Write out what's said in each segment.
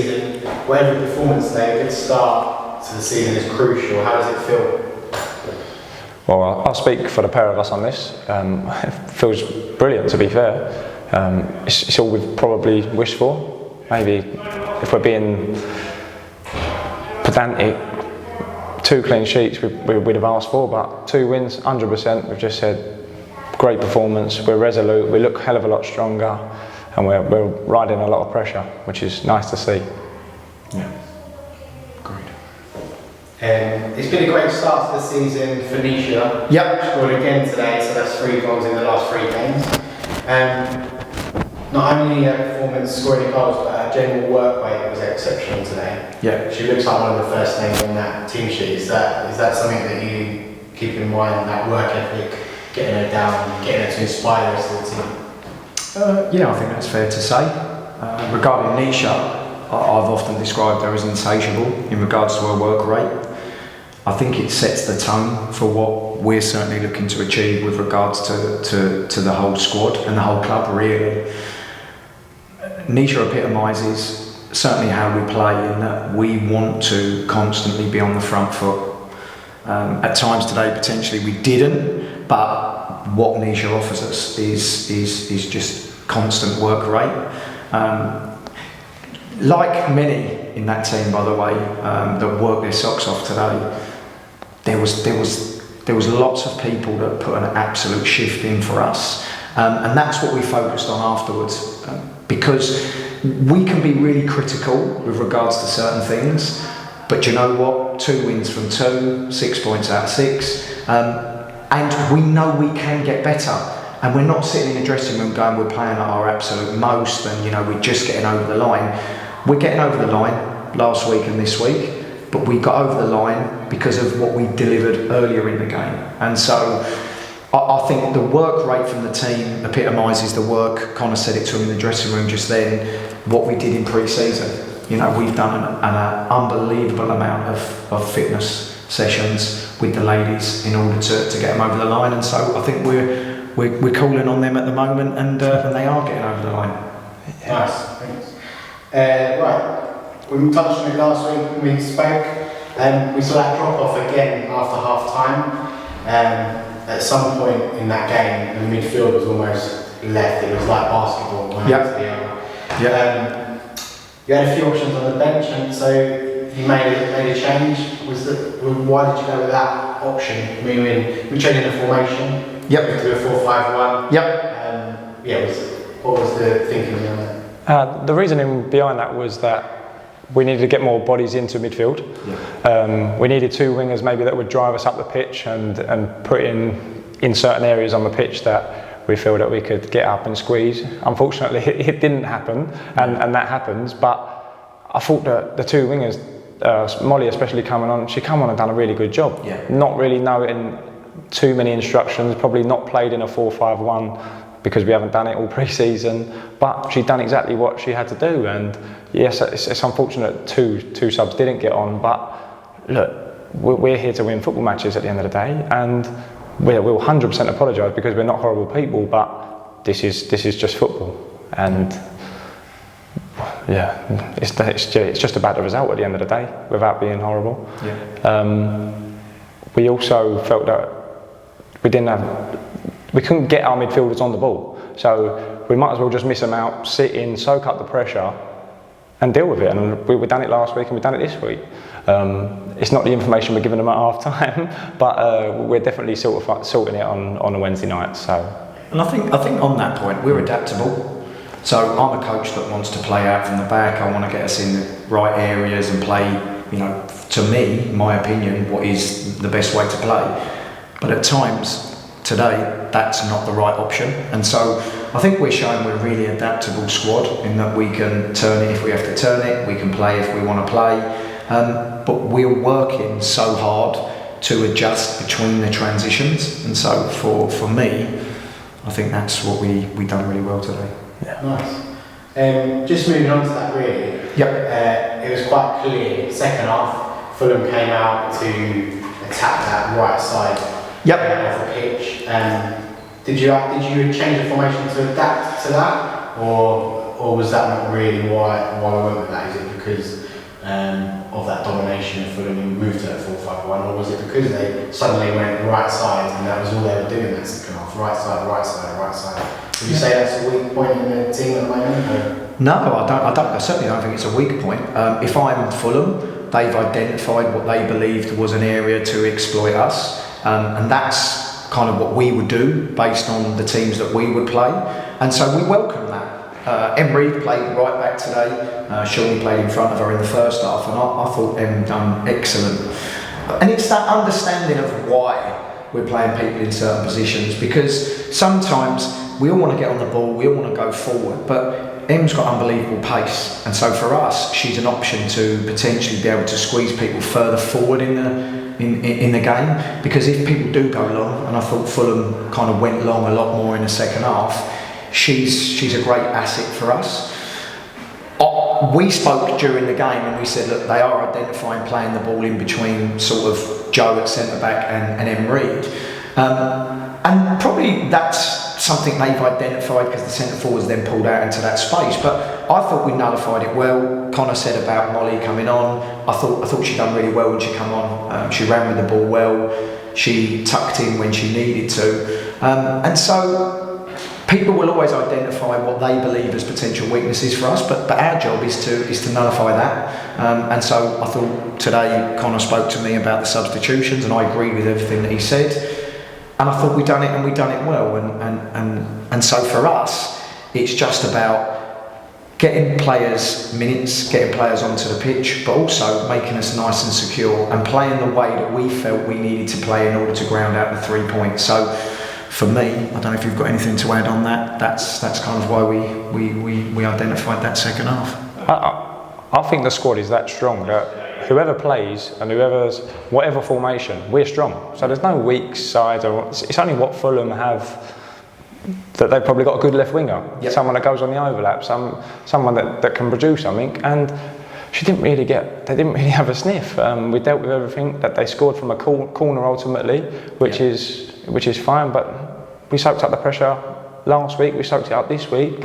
season, where every performance day, a good start to the season is crucial. How does it feel? Well, I'll speak for the pair of us on this. It feels brilliant, to be fair. It's all we've probably wished for. Maybe if we're being pedantic, 2 clean sheets we'd have asked for, but 2 wins, 100%. We've just said great performance. We're resolute. We look a hell of a lot stronger, and we're riding a lot of pressure, which is nice to see. Yeah, agreed. It's been a great start to the season for Nishas. Yep. Scored again today, so that's 3 goals in the last 3 games. Not only her performance scoring goals, but her general work rate was exceptional today. Yeah. She looks like one of the first names on that team sheet. Is that something that you keep in mind, that work ethic, getting her down, getting her to inspire the rest of the team? Yeah, I think that's fair to say. Regarding Nisha, I've often described her as insatiable in regards to her work rate. I think it sets the tone for what we're certainly looking to achieve with regards to the whole squad and the whole club, really. Nisha epitomises certainly how we play, in that we want to constantly be on the front foot. At times today, potentially we didn't, but what Nisha offers us is just constant work rate. Like many in that team, by the way, that worked their socks off today, there was lots of people that put an absolute shift in for us, and that's what we focused on afterwards, because we can be really critical with regards to certain things, but you know what? 2 wins from 2, 6 points out of 6, and we know we can get better. And we're not sitting in the dressing room going, we're playing at our absolute most, and we're just getting over the line. We're getting over the line last week and this week, but we got over the line because of what we delivered earlier in the game. And so I think the work rate from the team epitomises the work. Connor said it to him in the dressing room just then, what we did in pre-season. We've done an unbelievable amount of fitness sessions with the ladies in order to get them over the line. And so I think we're calling on them at the moment, and they are getting over the line. Yeah. Nice, thanks. Right, we touched on it last week when we spoke. We saw that drop off again after half time. At some point in that game, the midfield was almost left. It was like basketball, one Yep. to the other. Yep. You had a few options on the bench, and so you made a change. Why did you go with that option? We changing the formation. Yep. To a 4-5-1. Yep. What was the thinking behind that? The reasoning behind that was that we needed to get more bodies into midfield. Yeah. We needed 2 wingers maybe that would drive us up the pitch and put in certain areas on the pitch that we feel that we could get up and squeeze. Unfortunately, it didn't happen, and that happens. But I thought that the 2 wingers, Molly especially coming on, she come on and done a really good job. Yeah. Not really knowing too many instructions, probably not played in a 4-5-1 because we haven't done it all pre-season, but she'd done exactly what she had to do. And yes, it's unfortunate two subs didn't get on, but look, we're here to win football matches at the end of the day, and we'll 100% apologise because we're not horrible people, but this is just football. And yeah, it's just about the result at the end of the day, without being horrible. Yeah. We also felt that we couldn't get our midfielders on the ball, so we might as well just miss them out, sit in, soak up the pressure, and deal with it. And we've done it last week, and we've done it this week. It's not the information we're giving them at half time, but we're definitely sorting it on a Wednesday night. So, and I think on that point we're adaptable. So I'm a coach that wants to play out from the back. I want to get us in the right areas and play, to me, my opinion, what is the best way to play. But at times today, that's not the right option. And so I think we're showing we're a really adaptable squad, in that we can turn it if we have to turn it, we can play if we want to play. But we're working so hard to adjust between the transitions. And so for me, I think that's what we done really well today. Yeah. Nice. Just moving on to that, really. Yep. It was quite clear. Second half, Fulham came out to attack that right side of the pitch. Did you change the formation to adapt to that, or was that not really why we went with that? Is it because of that domination of Fulham and moved to that 4-5-1, or was it because they suddenly went right side and that was all they were doing that second half? Right side, right side, right side. Would you say that's a weak point in the team at the moment? Or? No, I certainly don't think it's a weak point. If I'm Fulham, they've identified what they believed was an area to exploit us, and that's kind of what we would do based on the teams that we would play, and so we welcome that. Emery played right back today. Shawnee played in front of her in the first half, and I thought Em done excellent. And it's that understanding of why we're playing people in certain positions, because sometimes we all want to get on the ball, we all want to go forward, but Em's got unbelievable pace, and so for us, she's an option to potentially be able to squeeze people further forward in the game. Because if people do go long, and I thought Fulham kind of went long a lot more in the second half, she's a great asset for us. We spoke during the game and we said, look, they are identifying playing the ball in between sort of Joe at centre back and Em Reid, and probably that's something they've identified because the centre forwards then pulled out into that space. But I thought we nullified it well. Connor said about Molly coming on. I thought she done really well when she come on. She ran with the ball well. She tucked in when she needed to, and so. People will always identify what they believe as potential weaknesses for us, but our job is to nullify that. And so I thought today Connor spoke to me about the substitutions, and I agreed with everything that he said. And I thought we'd done it, and we'd done it well. And so for us, it's just about getting players minutes, getting players onto the pitch, but also making us nice and secure and playing the way that we felt we needed to play in order to ground out the 3 points. So. For me, I don't know if you've got anything to add on that. That's kind of why we identified that second half. I think the squad is that strong that whoever plays and whatever formation, we're strong. So there's no weak side, or it's only what Fulham have, that they've probably got a good left winger, someone that goes on the overlap, someone that can produce something. And they didn't really have a sniff. We dealt with everything. That they scored from a corner ultimately, which is fine. But we soaked up the pressure last week. We soaked it up this week,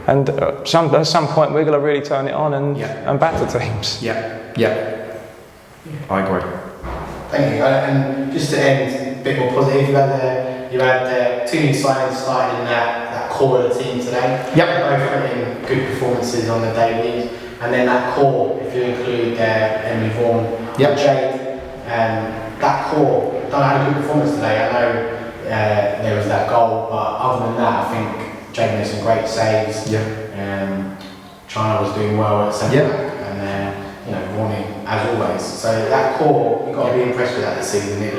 and at some point we're going to really turn it on and batter teams. Yeah, I agree. Thank you. And just to end a bit more positive, you had 2 new signings starting in that core of the team today. Both putting good performances on the dailies. And then that core, if you include Emily Vaughan, Jade, that core done had a good performance today. I know there was that goal, but other than that, I think Jade made some great saves. China was doing well at centre back, and Vaughan as always. So that core, you've got to be impressed with that this season. It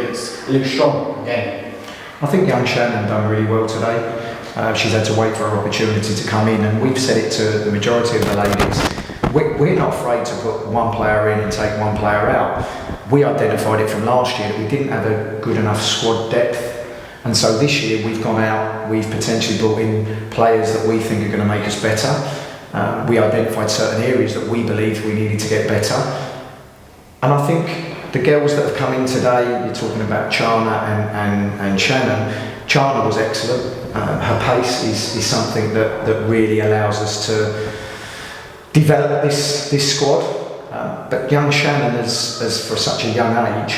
looks strong again. I think young Shannon done really well today. She's had to wait for her opportunity to come in, and we've said it to the majority of the ladies. We're not afraid to put one player in and take one player out. We identified it from last year that we didn't have a good enough squad depth, and so this year we've gone out, we've potentially brought in players that we think are going to make us better. We identified certain areas that we believed we needed to get better, and I think the girls that have come in today, you're talking about Chana and Shannon. Chana was excellent. Her pace is something that really allows us to develop this squad, but young Shannon, as for such a young age,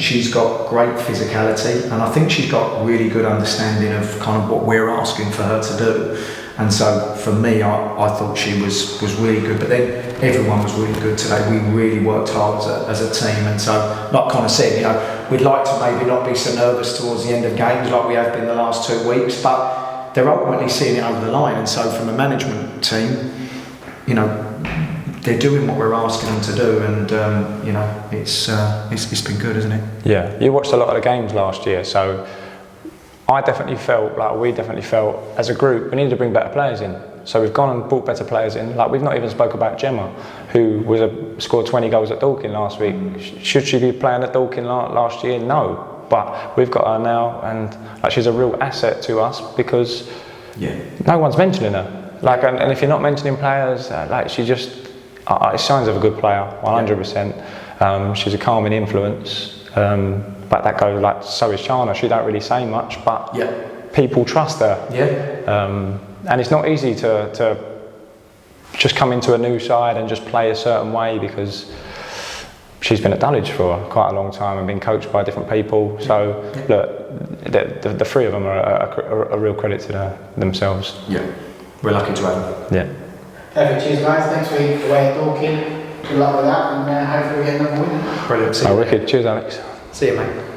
she's got great physicality, and I think she's got really good understanding of kind of what we're asking for her to do. And so for me, I thought she was really good, but then everyone was really good today. We really worked hard as a team, and so like Connor said, we'd like to maybe not be so nervous towards the end of games like we have been the last 2 weeks, but they're ultimately seeing it over the line, and so from a management team, they're doing what we're asking them to do, and it's been good, isn't it? Yeah, you watched a lot of the games last year, so we definitely felt as a group we needed to bring better players in. So we've gone and brought better players in. Like, we've not even spoke about Gemma, who scored 20 goals at Dorking last week. Should she be playing at Dorking last year? No, but we've got her now, and she's a real asset to us because no one's mentioning her. And if you're not mentioning players, she just it's signs of a good player, 100%. She's a calming influence, but that goes so is Chana. She don't really say much, but people trust her. And it's not easy to just come into a new side and just play a certain way, because she's been at Dulwich for quite a long time and been coached by different people. So look, the three of them are a real credit to themselves. Yeah, we're lucky to have them. Yeah. Perfect. Cheers, guys. Thanks for your way of talking. Good luck with that, and hopefully we get another win. Brilliant. See you, Wicked. Cheers, Alex. See you, mate.